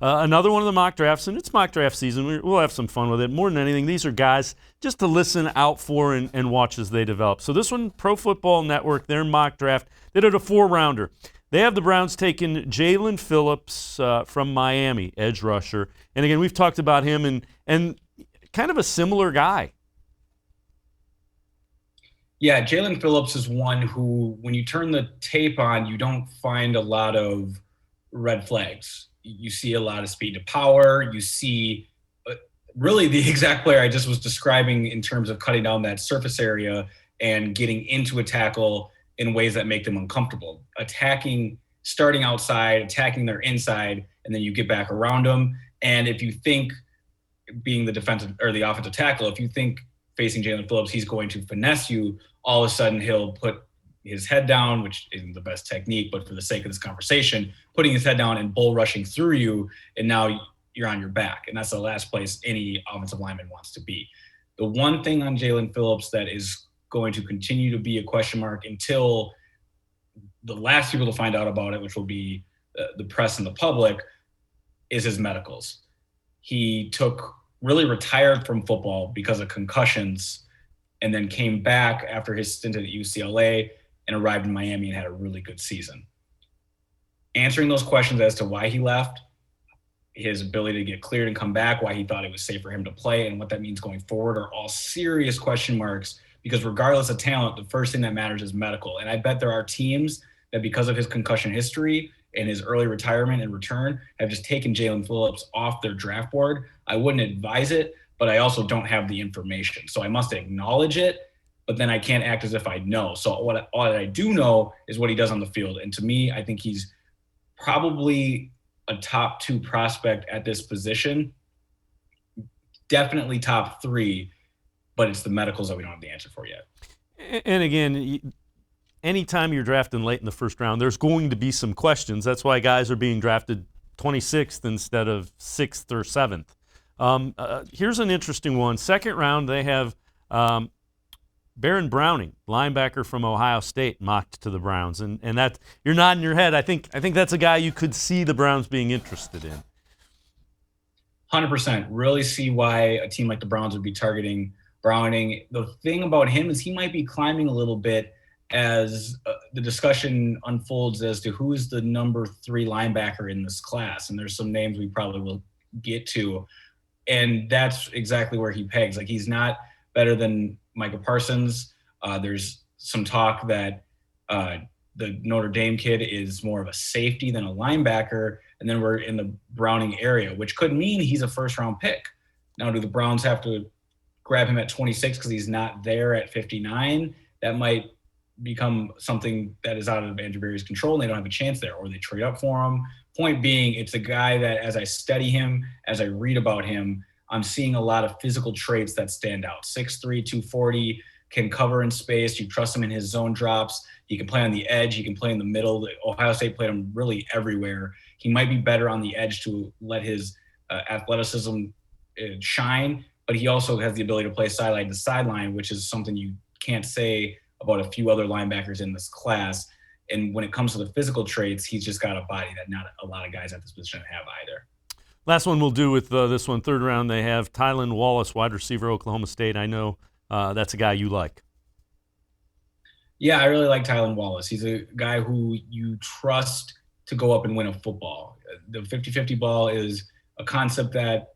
Another one of the mock drafts, and it's mock draft season. We'll have some fun with it. More than anything, these are guys just to listen out for and watch as they develop. So this one, Pro Football Network, their mock draft, they did a 4-rounder. They have the Browns taking Jaelan Phillips from Miami, edge rusher. And again, we've talked about him and kind of a similar guy. Yeah, Jalen Phillips is one who, when you turn the tape on, you don't find a lot of red flags. You see a lot of speed to power. You see really the exact player I just was describing in terms of cutting down that surface area and getting into a tackle in ways that make them uncomfortable. Starting outside, attacking their inside, and then you get back around them. And if you think, being the defensive or the offensive tackle, if you think facing Jalen Phillips, he's going to finesse you, all of a sudden he'll put his head down, which isn't the best technique, but for the sake of this conversation, putting his head down and bull rushing through you, and now you're on your back. And that's the last place any offensive lineman wants to be. The one thing on Jalen Phillips that is going to continue to be a question mark until the last people to find out about it, which will be the press and the public, is his medicals. He really retired from football because of concussions and then came back after his stint at UCLA and arrived in Miami and had a really good season. Answering those questions as to why he left, his ability to get cleared and come back, why he thought it was safe for him to play, and what that means going forward are all serious question marks, because regardless of talent, the first thing that matters is medical. And I bet there are teams that, because of his concussion history and his early retirement and return, have just taken Jalen Phillips off their draft board. I wouldn't advise it, but I also don't have the information. So I must acknowledge it, but then I can't act as if I know. So all I do know is what he does on the field. And to me, I think he's probably a top 2 prospect at this position. Definitely top 3, but it's the medicals that we don't have the answer for yet. And again, anytime you're drafting late in the first round, there's going to be some questions. That's why guys are being drafted 26th instead of 6th or 7th. Here's an interesting one. Second round, they have Baron Browning, linebacker from Ohio State, mocked to the Browns. And that, you're nodding your head. I think that's a guy you could see the Browns being interested in. 100%. Really see why a team like the Browns would be targeting Browning. The thing about him is he might be climbing a little bit as the discussion unfolds as to who is the number 3 linebacker in this class. And there's some names we probably will get to. And that's exactly where he pegs. Like, he's not better than Micah Parsons. There's some talk that the Notre Dame kid is more of a safety than a linebacker. And then we're in the Browning area, which could mean he's a first-round pick. Now, do the Browns have to grab him at 26 because he's not there at 59? That might become something that is out of Andrew Berry's control, and they don't have a chance there, or they trade up for him. Point being, it's a guy that, as I study him, as I read about him, I'm seeing a lot of physical traits that stand out. 6'3", 240, can cover in space. You trust him in his zone drops. He can play on the edge. He can play in the middle. Ohio State played him really everywhere. He might be better on the edge to let his athleticism shine, but he also has the ability to play sideline to sideline, which is something you can't say about a few other linebackers in this class. And when it comes to the physical traits, he's just got a body that not a lot of guys at this position have either. Last one we'll do with this one, third round, they have Tylan Wallace, wide receiver, Oklahoma State. I know that's a guy you like. Yeah, I really like Tylan Wallace. He's a guy who you trust to go up and win a football. The 50-50 ball is a concept that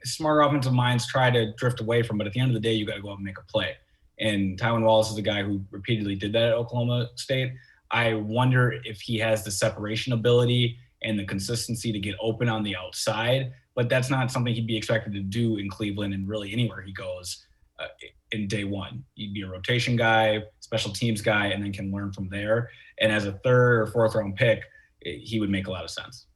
smart offensive minds try to drift away from, but at the end of the day, you got to go up and make a play. And Tylan Wallace is a guy who repeatedly did that at Oklahoma State. I wonder if he has the separation ability and the consistency to get open on the outside, but that's not something he'd be expected to do in Cleveland and really anywhere he goes in day one. He'd be a rotation guy, special teams guy, and then can learn from there. And as a third or fourth round pick, he would make a lot of sense.